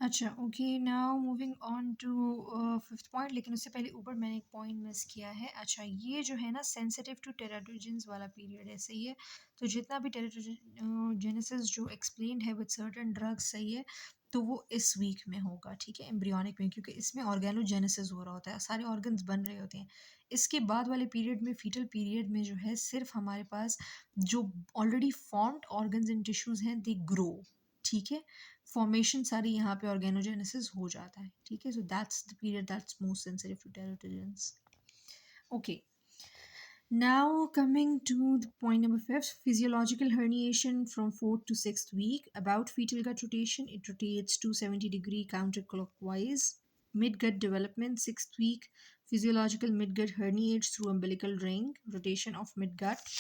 अच्छा, okay, now moving on to fifth point, लेकिन उससे पहले ऊपर मैंने एक पॉइंट मिस किया है। अच्छा, ये जो है ना सेंसिटिव टू टेराटोजेंस वाला पीरियड है, सही है। तो जितना भी टेराटोजेनेसिस जो एक्सप्लेन्ड है विद सर्टेन ड्रग्स, सही है, तो वो इस वीक में होगा, ठीक है, एम्ब्रियोनिक में, क्योंकि इसमें ऑर्गेनोजेनेसिस हो रहा होता है, सारे ऑर्गन्स बन रहे होते हैं। इसके बाद वाले पीरियड में, फीटल पीरियड में, जो है सिर्फ हमारे पास जो already formed organs and tissues हैं दे ग्रो, ठीक है। फॉर्मेशन सारी यहाँ पे ऑर्गेनोजेनेसिस हो जाता है, ठीक है। So that's the period that's most sensitive to teratogens. Okay, now coming to the point number fifth, physiological herniation from fourth to sixth week. About fetal gut rotation, it rotates 270-degree counterclockwise. Midgut development, sixth week, physiological midgut herniates through umbilical ring, rotation of midgut.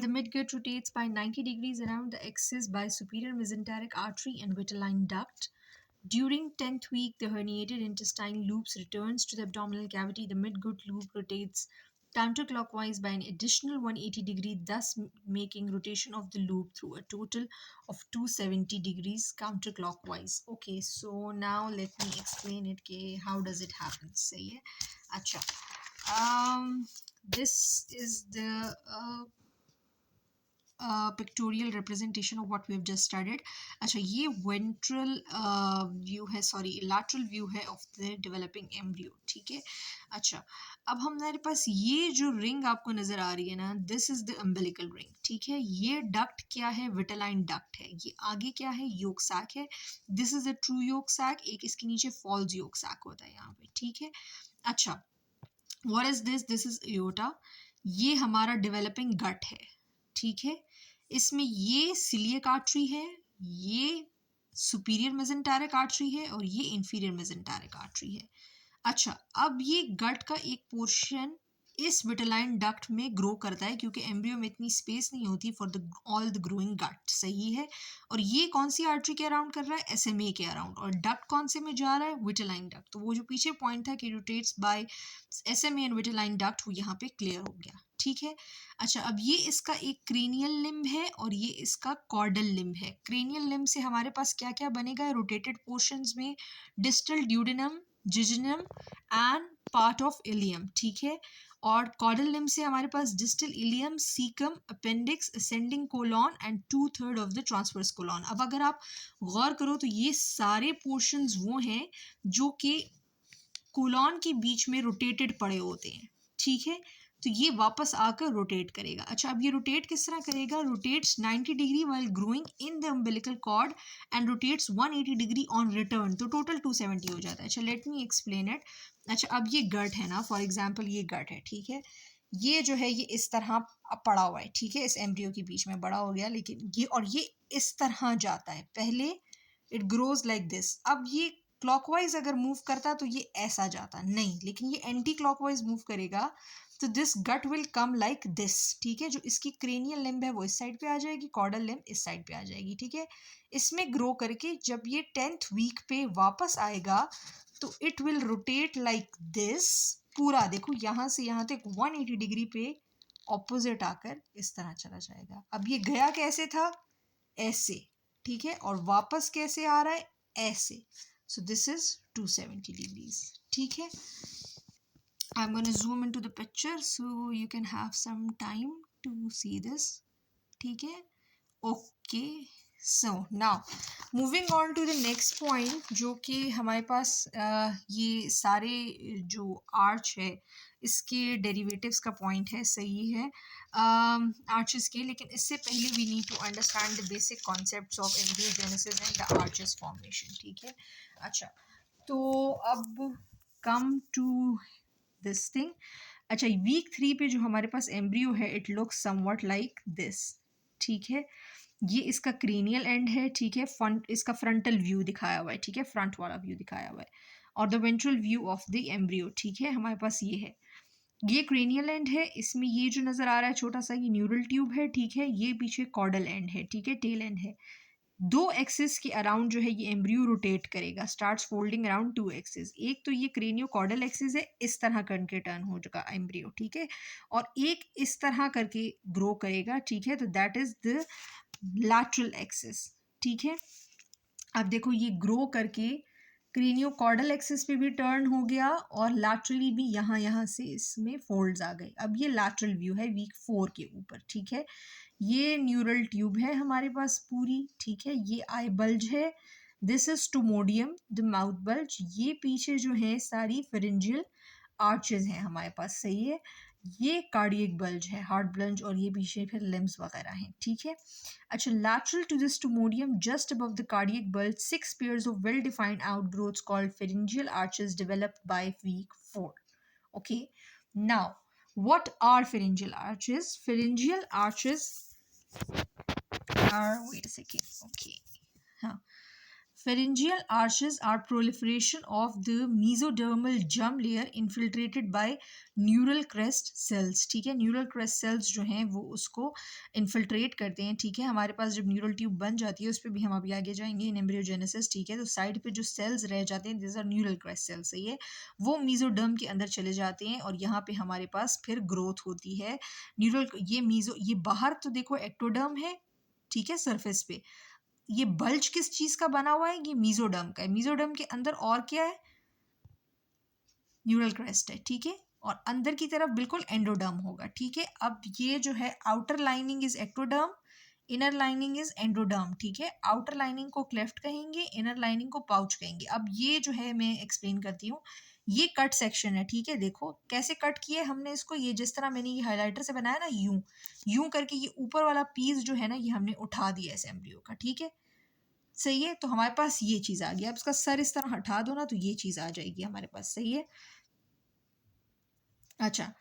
The midgut rotates by 90 degrees around the axis by superior mesenteric artery and vitelline duct. During 10th week, the herniated intestine loops returns to the abdominal cavity. The midgut loop rotates counterclockwise by an additional 180 degree, thus making rotation of the loop through a total of 270 degrees counterclockwise. Okay, so now let me explain it. Okay, how does it happen? सही है. अच्छा. This is the pictorial representation of what we have just studied. अच्छा, ये ventral view है, sorry lateral view है of the developing embryo, ठीक है। अच्छा, अब हमारे पास ये जो रिंग आपको नजर आ रही है ना, this is the umbilical ring, ठीक है। ये डक्ट क्या है? विटेलाइन डक्ट है। ये आगे क्या है? योक सैक है। This is the true yolk sac, एक इसके नीचे फॉल्स योक सैक होता है यहाँ पे, ठीक है। अच्छा, what is this? This is aorta. ये हमारा डेवलपिंग गट है, ठीक है। इसमें ये सिलियक आर्टरी है, ये सुपीरियर मेसेंटेरिक आर्टरी है और ये इंफीरियर मेसेंटेरिक आर्टरी है। अच्छा, अब ये गट का एक पोर्शन इस विटेलाइन डक्ट में ग्रो करता है, क्योंकि एम्ब्रियो में इतनी स्पेस नहीं होती for the all the growing gut, सही है। और ये कौन सी आर्टरी के अराउंड कर रहा है? एसएमए के अराउंड। और डक्ट कौन से में जा रहा है? Vitelline duct. तो वो जो पीछे पॉइंट था कि rotates by SMA and vitelline duct, वो यहाँ पे क्लियर हो गया, ठीक है। अच्छा, अब ये इसका एक क्रेनियल लिम्ब है और ये इसका कॉर्डल लिम्ब है। क्रेनियल लिम्ब से हमारे पास क्या क्या बनेगा रोटेटेड पोर्शंस में? Distal duodenum, jejunum and part of ileum, ठीक है। और कॉर्डल लिम्ब से हमारे पास distal ileum, caecum, appendix, ascending colon and 2/3 of the transverse colon. अब अगर आप गौर करो तो ये सारे पोर्शंस वो हैं जो कि कोलॉन के बीच में रोटेटेड पड़े होते हैं, ठीक है। तो ये वापस आकर रोटेट करेगा। अच्छा, अब ये रोटेट किस तरह करेगा? Rotates 90 degree while growing in the umbilical cord and rotates 180 degree on return, तो टोटल 270 हो जाता है। अच्छा, लेट मी एक्सप्लेन इट। अच्छा, अब ये गट है ना, फॉर एग्जाम्पल ये गट है, ठीक है। ये जो है ये इस तरह पड़ा हुआ है, ठीक है, इस एम्ब्रियो के बीच में बड़ा हो गया, लेकिन ये और ये इस तरह जाता है। पहले इट ग्रोज लाइक दिस। अब ये क्लॉकवाइज अगर मूव करता तो ये ऐसा जाता नहीं, लेकिन ये एंटी क्लॉकवाइज मूव करेगा, तो this gut will come like this, ठीक है। जो इसकी क्रेनियल लिम्ब है वो इस साइड पे आ जाएगी, कॉर्डल लिम्ब इस साइड पे आ जाएगी, ठीक है। इसमें ग्रो करके जब ये 10th वीक पे वापस आएगा तो it will rotate like this. पूरा देखो यहाँ से यहाँ तक 180 डिग्री पे ऑपोजिट आकर इस तरह चला जाएगा। अब ये गया कैसे था? ऐसे, ठीक है। और वापस कैसे आ रहा है? ऐसे। सो दिस इज 270 डिग्रीज, ठीक है। I'm going to zoom into the picture so you can have some time to see this, ठीक है। Okay, so now moving on to the next point, जो कि हमारे पास ये सारे जो आर्च है इसके डेरिवेटिव्स का पॉइंट है, सही है, आर्चेस के। लेकिन इससे पहले we need to understand the basic concepts of embryogenesis and the arches formation, ठीक है। अच्छा, तो अब कम टू दिस थिंग। अच्छा, वीक 3 पे जो हमारे पास एम्ब्रियो है it looks somewhat like this, ठीक है। ये इसका क्रेनियल एंड है, ठीक है। फ्रंट, इसका फ्रंटल व्यू दिखाया हुआ है, ठीक है, फ्रंट वाला व्यू दिखाया हुआ है। और the ventral view of the embryo, ठीक है, हमारे पास ये है। ये क्रेनियल एंड है, इसमें ये जो नज़र आ रहा है छोटा सा, ये न्यूरल ट्यूब है, ठीक है। ये पीछे कॉर्डल एंड है, ठीक है, टेल एंड है। दो एक्सिस के अराउंड जो है ये एम्ब्रियो रोटेट करेगा, स्टार्ट्स फोल्डिंग अराउंड 2 एक्सिस। एक तो ये क्रेनियो कॉर्डल एक्सिस है, इस तरह करके टर्न हो जाएगा एम्ब्रियो, ठीक है। और एक इस तरह करके ग्रो करेगा, ठीक है। तो that is the lateral axis, ठीक है। अब देखो ये ग्रो करके क्रेनियोकॉर्डल एक्सिस पे भी टर्न हो गया और लैटरली भी यहाँ से इसमें फोल्ड्स आ गए। अब ये लैटरल व्यू है वीक 4 के ऊपर, ठीक है। ये न्यूरल ट्यूब है हमारे पास पूरी, ठीक है। ये आई बल्ज है, this is stomodeum the mouth bulge. ये पीछे जो है सारी फेरिंजियल आर्चेज हैं हमारे पास, सही है। ये कार्डियक बल्ज है, हार्ट बल्ज, और ये पीछे फिर लिम्स वगैरह हैं, ठीक है। अच्छा, lateral to the stomodium just above the cardiac bulge 6 pairs of well defined outgrowths called pharyngeal arches developed by week 4. Okay, now what are pharyngeal arches? Pharyngeal arches are, wait a second, okay, huh. Pharyngeal arches are proliferation of the mesodermal gum layer infiltrated by neural crest cells, ठीक है। Neural crest sales जो हैं वो उसको infiltrate करते हैं, ठीक है। हमारे पास जब न्यूरल ट्यूब बन जाती है, उस पर भी हम अभी आगे जाएंगे इन एम्ब्रियोजेनेसिस, ठीक है। तो साइड पे जो सेल्स रह जाते हैं, this are neural crest cells, सही है। वो मीजोडर्म के अंदर चले जाते हैं और यहाँ पे हमारे पास फिर ग्रोथ होती है न्यूरल। ये बाहर तो देखो एक्टोडर्म है, ठीक है, सरफेस पे। ये बल्ज किस चीज का बना हुआ है? ये मीजोडर्म का है। मीजोडर्म के अंदर और क्या है? न्यूरल क्रेस्ट है, ठीक है। और अंदर की तरफ बिल्कुल एंडोडर्म होगा, ठीक है। अब ये जो है outer lining is ectoderm, inner lining is endoderm, ठीक है। आउटर लाइनिंग को क्लेफ्ट कहेंगे, इनर लाइनिंग को पाउच कहेंगे। अब ये जो है मैं एक्सप्लेन करती हूँ। ये कट सेक्शन है, ठीक है। देखो कैसे कट किया है हमने इसको, ये जिस तरह मैंने ये हाइलाइटर से बनाया ना, यूं यूं करके ये ऊपर वाला पीस जो है ना, ये हमने उठा दिया इस एम्ब्रियो का, ठीक है। सही है, तो हमारे पास ये चीज़ आ गई। अब इसका सर इस तरह हटा दो ना, तो ये चीज़ आ जाएगी हमारे पास, सही है। अच्छा,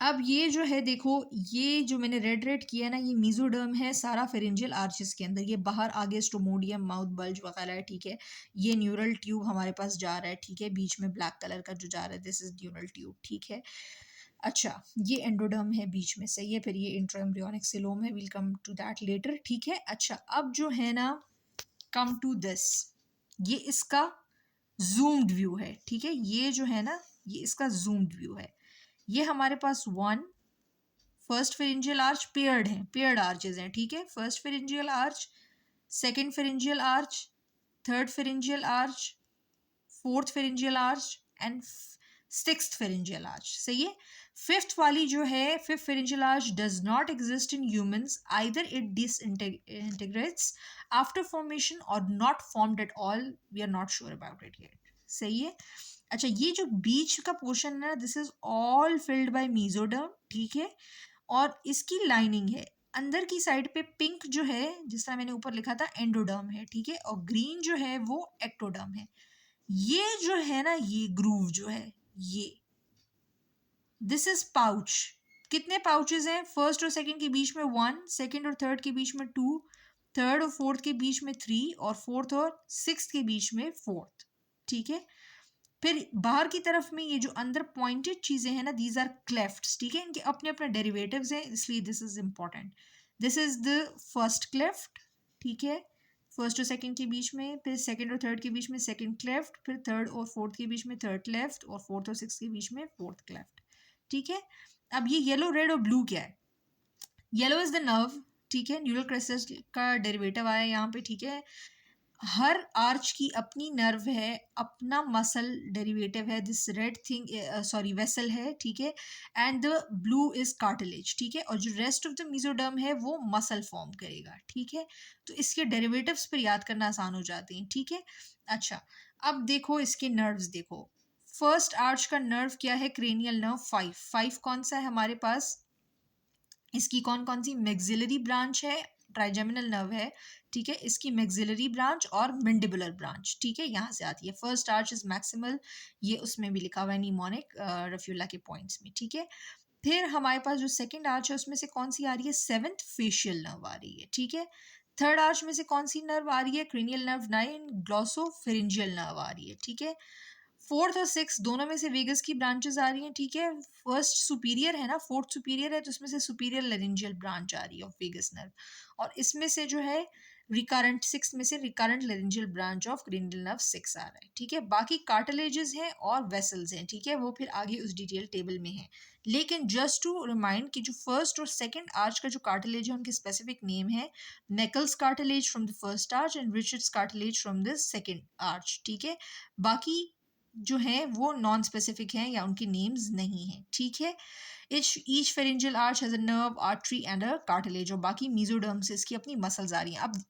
अब ये जो है देखो, ये जो मैंने रेड रेड किया है ना, ये मीजोडर्म है सारा फेरेंजियल आर्चेस के अंदर। ये बाहर आगे स्टोमोडियम, माउथ बल्ज वगैरह है, ठीक है। ये न्यूरल ट्यूब हमारे पास जा रहा है, ठीक है। बीच में ब्लैक कलर का जो जा रहा है, दिस इज न्यूरल ट्यूब, ठीक है। अच्छा, ये एंडोडर्म है बीच में, सही है। फिर ये इंट्राएम्ब्रियोनिक सिलोम है, will come to that later, ठीक है। अच्छा, अब जो है ना, कम टू दिस, ये इसका जूम्ड व्यू है, ठीक है। ये जो है ना, ये इसका जूम्ड व्यू है। ये हमारे पास one first pharyngeal arch paired है, पेयर्ड आर्चेज हैं, ठीक है। First pharyngeal arch, second pharyngeal arch, third pharyngeal arch, fourth pharyngeal arch and sixth pharyngeal arch, सही है। फिफ्थ वाली जो है, fifth pharyngeal arch does not exist in humans, either it disintegrates after formation और not formed at all, we are not sure about it yet, सही है। अच्छा, ये जो बीच का पोर्शन है ना, this is all filled by mesoderm, ठीक है। और इसकी लाइनिंग है अंदर की साइड पे, पिंक जो है जिस तरह मैंने ऊपर लिखा था एंडोडर्म है, ठीक है। और ग्रीन जो है वो एक्टोडर्म है। ये जो है ना, ये ग्रूव जो है, ये दिस इज पाउच। कितने पाउचेस हैं? फर्स्ट और सेकंड के बीच में वन, सेकंड और थर्ड के बीच में टू, थर्ड और फोर्थ के बीच में थ्री, और फोर्थ और सिक्स्थ के बीच में फोर्थ, ठीक है। फिर बाहर की तरफ में ये जो अंदर पॉइंटेड चीजें हैं ना, दीज आर क्लेफ्ट्स, ठीक है। इनके अपने अपने डेरिवेटिव्स हैं, इसलिए this is important. This is the first cleft, ठीक है। फर्स्ट और सेकंड के बीच में, फिर सेकंड और थर्ड के बीच में सेकंड क्लेफ्ट, फिर थर्ड और फोर्थ के बीच में थर्ड क्लेफ्ट, और फोर्थ और सिक्स के बीच में फोर्थ क्लेफ्ट, ठीक है। अब ये येलो, रेड और ब्लू क्या है? येलो इज द नर्व, ठीक है। न्यूरल क्रेस्टस का डेरिवेटिव आया यहाँ पे, ठीक है। हर आर्च की अपनी नर्व है, अपना मसल डेरिवेटिव है। This red thing, sorry, vessel है, ठीक है। And the blue is cartilage, ठीक है। और जो रेस्ट ऑफ द मीजोडर्म है वो मसल फॉर्म करेगा, ठीक है। तो इसके डेरिवेटिव्स पर याद करना आसान हो जाते हैं, ठीक है। अच्छा, अब देखो इसके नर्व्स देखो। फर्स्ट आर्च का नर्व क्या है? Cranial nerve 5। 5 कौन सा है हमारे पास? इसकी कौन कौन सी मैक्सिलरी ब्रांच है? ट्राइजेमिनल नर्व है, ठीक है। इसकी मैक्सिलरी ब्रांच और मैंडिबुलर ब्रांच, ठीक है, यहाँ से आती है। फर्स्ट आर्च इज मैक्सिमल, ये उसमें भी लिखा हुआ है निमोनिक रफ्यूला के पॉइंट्स में, ठीक है। फिर हमारे पास जो सेकंड आर्च है उसमें से कौन सी आ रही है? सेवेंथ फेशियल नर्व आ रही है, ठीक है। थर्ड आर्च में से कौन सी नर्व आ रही है? क्रेनियल नर्व 9, ग्लॉसोफेरिंजियल नर्व आ रही है, ठीक है। फोर्थ और सिक्स दोनों में से वेगस की ब्रांचेस आ रही हैं, ठीक है। फर्स्ट सुपीरियर है ना, फोर्थ सुपीरियर है, तो इसमें से सुपीरियर लेरिंजियल ब्रांच आ रही है ऑफ वेगस नर्व। और इसमें से जो है रिकरेंट 6 में से recurrent laryngeal branch of cranial nerve 6 आ रहा है, ठीक है। बाकी कार्टिलेजेस हैं और वेसल्स हैं, ठीक है, वो फिर आगे उस डिटेल टेबल में है। लेकिन जस्ट टू रिमाइंड कि जो फर्स्ट और सेकंड आर्च का जो कार्टिलेज है उनके स्पेसिफिक नेम है Meckel's cartilage from the first arch and Reichert's cartilage from the second arch, ठीक है। बाकी जो है वो नॉन स्पेसिफिक हैं या उनके नेम्स नहीं हैं, ठीक है। Each pharyngeal arch has a nerve artery and a cartilage, और बाकी मीजोडर्म से इसकी अपनी मसल्स आ रही हैं। अब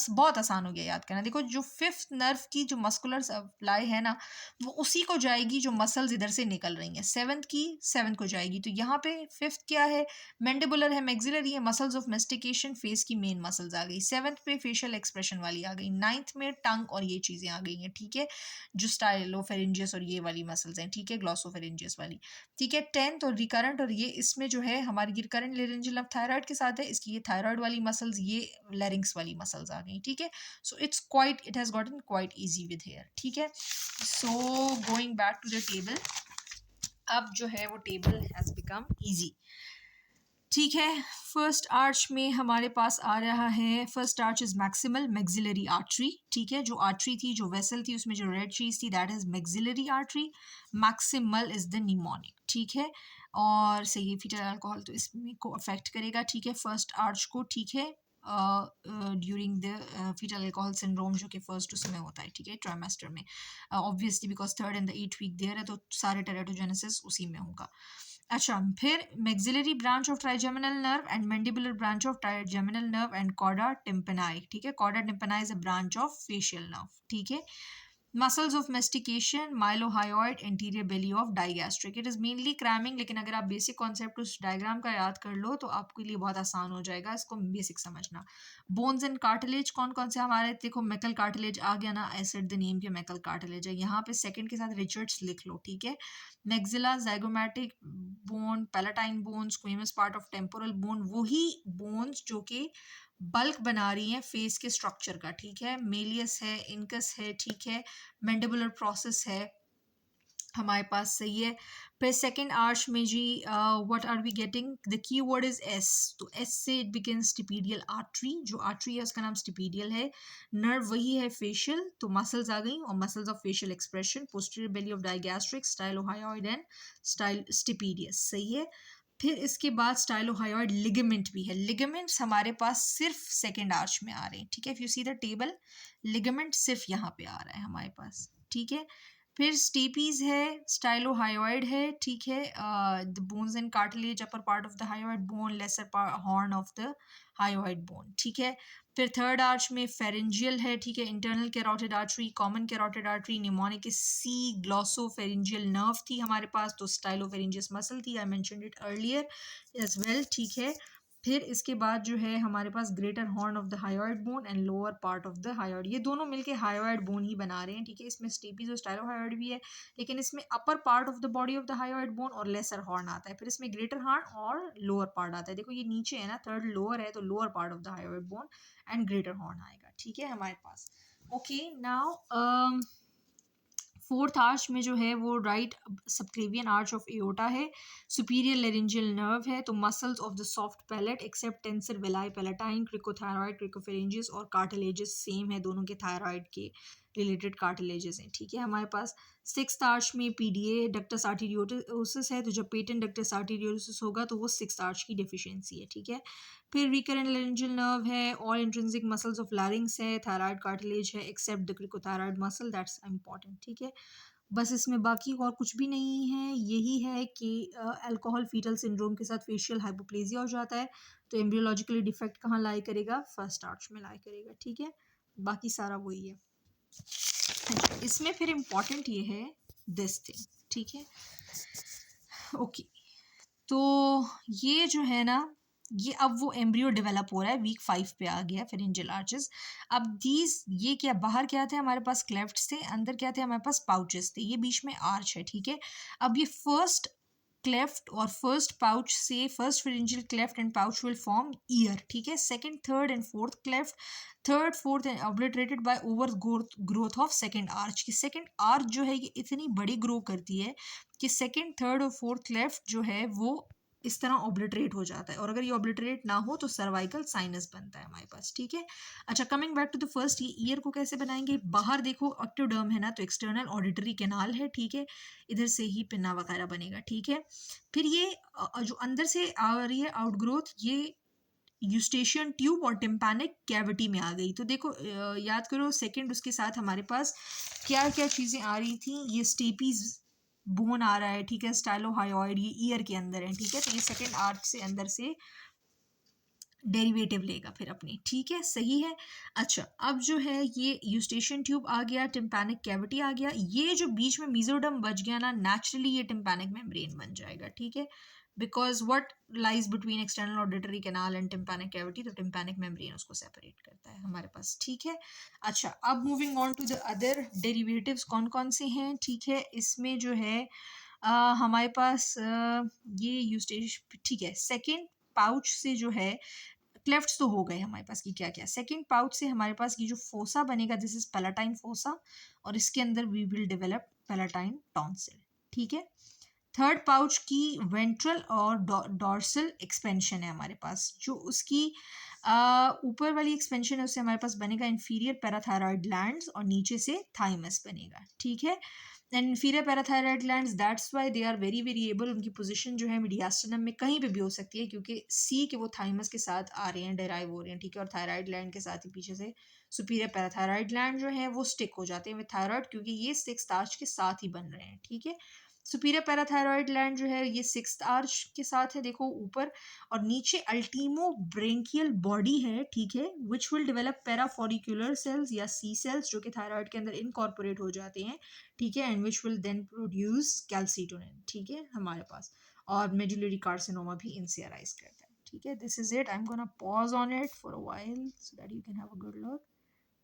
बहुत आसान हो गया याद करना। देखो जो फिफ्थ नर्व की जो मस्कुलर सप्लाई है ना, वो उसी को जाएगी जो मसल्स इधर से निकल रही हैं। सेवंथ की सेवंथ को जाएगी, तो यहाँ पे फिफ्थ क्या है, मैंडिबुलर है, मैक्सिलरी है, मसल्स ऑफ मेस्टिकेशन, फेस की मेन मसल्स आ गई। सेवंथ पे फेशियल एक्सप्रेशन वाली आ गई। नाइन्थ में टंग और ये चीज़ें आ गई हैं, ठीक है, जो स्टाइलोफेरेंजियस और ये वाली मसल्स हैं, ठीक है, ग्लॉसोफेरेंजियस वाली, ठीक है। टेंथ और रिकरेंट, और ये इसमें जो है हमारी रिकरेंट लेरेंजियल नर्व थायराइड के साथ है, इसकी ये थायराइड वाली मसल्स, ये लैरिंक्स वाली मसल्स आ गई, ठीक है। So it has gotten quite easy with here, ठीक है। So going back to the table, अब जो है वो टेबल हैज बिकम इजी, ठीक है। फर्स्ट आर्च में हमारे पास आ रहा है, first arch is maximal maxillary artery, ठीक है। जो आर्टरी थी, जो वेसल थी, उसमें जो रेड चीज थी that is maxillary artery. Maximal is the mnemonic, ठीक है। और सही फीटल अल्कोहल तो इसमें को अफेक्ट करेगा, ठीक है, फर्स्ट आर्च को, ठीक है, during the fetal alcohol syndrome, जो कि फर्स्ट उसमें होता है, ठीक है, ट्राइमेस्टर में, obviously because third and the 8th week there है, तो सारे टेरेटोजेनेसिस उसी में होगा। अच्छा, फिर maxillary branch of trigeminal nerve and mandibular branch of trigeminal nerve and chorda tympani, ठीक है। Chorda tympani is a branch of facial nerve, ठीक है। Muscles of mastication, mylohyoid, anterior belly of digastric, it is mainly cramming, लेकिन अगर आप basic concept उस diagram का याद कर लो तो आपके लिए बहुत आसान हो जाएगा इसको बेसिक समझना। बोन्स एंड कार्टिलेज कौन कौन से हमारे, देखो मेकल कार्टिलेज आ गया ना, आई सेड द नेम के मेकल कार्टिलेज है, यहाँ पे सेकंड के साथ रिचर्ड्स लिख लो, ठीक है। Maxilla, zygomatic bone, palatine bone, squamous part of temporal bone, वही बोन्स जो कि बल्क बना रही हैं फेस के स्ट्रक्चर का, ठीक है। मेलियस है, इनकस है, ठीक है, मैंडिबुलर प्रोसेस है हमारे पास, सही है। फिर सेकेंड आर्च में जी what are we getting, the key word is S, तो एस से इट बिगिन स्टिपीडियल आर्टरी, जो आर्टरी है उसका नाम स्टिपीडियल है। नर्व वही है फेशियल, तो मसल्स आ गई, और muscles of facial expression, posterior belly of digastric, stylohyoid and style stapedius, सही है। फिर इसके बाद स्टाइलोहायोइड लिगामेंट भी है। लिगामेंट्स हमारे पास सिर्फ सेकेंड आर्च में आ रहे हैं, ठीक है। If you see the table, ligament सिर्फ यहाँ पे आ रहा है हमारे पास, ठीक है। फिर स्टेपीज है, स्टाइलोहायोइड है, ठीक है, the bones and cartilage, upper part of the hyoid bone, lesser horn of the hyoid bone, ठीक है। फिर थर्ड आर्च में फेरेंजियल है, ठीक है, internal carotid artery, common carotid artery, mnemonic C, glossopharyngeal nerve थी हमारे पास, तो स्टाइलोफेरेंजियस मसल थी, I mentioned it earlier as well, ठीक है। फिर इसके बाद जो है हमारे पास greater horn of the hyoid bone and lower part of the hyoid, ये दोनों मिलके हायोइड बोन ही बना रहे हैं, ठीक है। इसमें स्टेपीज और स्टाइलोहायोइड भी है, लेकिन इसमें अपर part of the body of the hyoid bone और लेसर हॉर्न आता है। फिर इसमें ग्रेटर हॉर्न और लोअर पार्ट आता है, देखो ये नीचे है ना, थर्ड लोअर है, तो lower part of the hyoid bone and greater horn आएगा, ठीक है हमारे पास। ओके, नाउ फोर्थ आर्च में जो है वो right subclavian arch of aorta है, सुपीरियर लेरेंजियल नर्व है, तो muscles of the soft palate except tensor veli palatini, cricothyroid, cricopharyngeus और कार्टिलेजेस सेम है, दोनों के थायराइड के रिलेटेड कार्टिलेजेस हैं, ठीक है हमारे पास। सिक्स्थ आर्च में पीडीए डक्टस आर्टीरियोसिस है, तो जब पेटेंट डक्टस आर्टीरियोसिस होगा तो वो सिक्स्थ आर्च की डेफिशिएंसी है, ठीक है। फिर रिकरेंट लेरेंजियल नर्व है, all intrinsic muscles of larynx है, थायराइड कार्टिलेज है except the cricothyroid muscle, that's important, ठीक है। बस इसमें बाकी और कुछ भी नहीं है, यही है कि अल्कोहल फीटल सिंड्रोम के साथ फेशियल हाइपोप्लेजिया हो जाता है, तो एम्ब्रियोलॉजिकली डिफेक्ट कहाँ लाई करेगा, फर्स्ट आर्च में लाई करेगा, ठीक है। बाकी सारा वही है। अच्छा, इसमें फिर इम्पॉर्टेंट ये है दिस थिंग, ठीक है, ओके। तो ये जो है ना, ये अब वो एम्ब्रियो डेवलप हो रहा है, वीक 5 पे आ गया फेरेंजियल आर्चेस। अब दीज ये क्या, बाहर क्या थे हमारे पास क्लेफ्ट्स थे, अंदर क्या थे हमारे पास पाउचेस थे, ये बीच में आर्च है, ठीक है। अब ये फर्स्ट क्लेफ्ट और फर्स्ट पाउच से first pharyngeal cleft and pouch will form ear, ठीक है। Second, third and fourth cleft, third fourth and obliterated by over growth of second arch, की सेकंड आर्च जो है ये इतनी बड़ी ग्रो करती है कि सेकंड, थर्ड और फोर्थ क्लेफ्ट जो है वो इस तरह ऑब्लिटरेट हो जाता है, और अगर ये ऑब्लिटरेट ना हो तो सर्वाइकल साइनस बनता है हमारे पास, ठीक है। अच्छा, coming back to the first, ये ईयर को कैसे बनाएंगे? बाहर देखो एक्टोडर्म है ना, तो एक्सटर्नल ऑडिटरी कैनाल है, ठीक है, इधर से ही पिन्ना वगैरह बनेगा, ठीक है। फिर ये जो अंदर से आ रही है आउटग्रोथ, ये यूस्टेशियन ट्यूब और टिम्पैनिक कैविटी में आ गई। तो देखो याद करो सेकंड उसके साथ हमारे पास क्या क्या चीज़ें आ रही थी, ये स्टेपीज बोन आ रहा है, ठीक है, स्टाइलोहायोइड ये ईयर के अंदर है, ठीक है, तो ये सेकंड आर्क से अंदर से डेरिवेटिव लेगा फिर अपनी, ठीक है, सही है। अच्छा, अब जो है ये यूस्टेशियन ट्यूब आ गया, टिम्पैनिक कैविटी आ गया, ये जो बीच में मीजोडर्म बच गया ना, नेचुरली ये टिम्पैनिक मेम्ब्रेन बन जाएगा, ठीक है, because what lies between external auditory canal and tympanic cavity, तो टिम्पैनिक मेम्ब्रेन उसको सेपरेट करता है हमारे पास, ठीक है। अच्छा, अब moving on to the other derivatives, कौन कौन से हैं, ठीक है, इसमें जो है हमारे पास ये यूस्टेश, ठीक है, सेकेंड पाउच से जो है क्लेफ्ट्स तो हो गए हमारे पास की क्या क्या, सेकंड पाउच से हमारे पास की जो फोसा बनेगा, दिस इज पैलाटाइन फोसा, और इसके अंदर we will develop palatine tonsil, ठीक है। थर्ड पाउच की वेंट्रल और डॉर्सल एक्सपेंशन है हमारे पास, जो उसकी ऊपर वाली एक्सपेंशन है उससे हमारे पास बनेगा इंफीरियर पैराथायरॉयड ग्लैंड्स, और नीचे से थाइमस बनेगा, ठीक है। And inferior parathyroid glands, that's why they are very variable, उनकी पोजीशन जो है मीडियास्टिनम में कहीं पे भी हो सकती है, क्योंकि सी के वो थाइमस के साथ आ रहे हैं, डेराइव हो रहे हैं, ठीक है, और थायराइड ग्लैंड के साथ ही पीछे से सुपीरियर पैराथायरॉयड ग्लैंड जो है वो स्टिक हो जाते हैं विद थायराइड, क्योंकि ये सिक्स आर्च के साथ ही बन रहे हैं, ठीक है। सुपीरियर पैराथायरॉयड ग्लैंड जो है ये सिक्स्थ आर्च के साथ है, देखो ऊपर, और नीचे अल्टीमो ब्रेंकियल बॉडी है, ठीक है, which will develop parafollicular cells या सी सेल्स, जो कि थायराइड के अंदर इनकॉर्पोरेट हो जाते हैं, ठीक है, and which will then produce calcitonin, ठीक है, हमारे पास, और मेडुलरी कार्सिनोमा भी इनसे अराइज करता है, ठीक है। This is it, I am gonna pause on it for a while so that you can have a good look,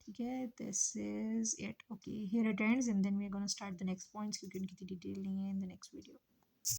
ठीक है, this is it, okay, here it ends, and then we are gonna start the next points, क्योंकि उनकी इतनी detail नहीं है in the next video.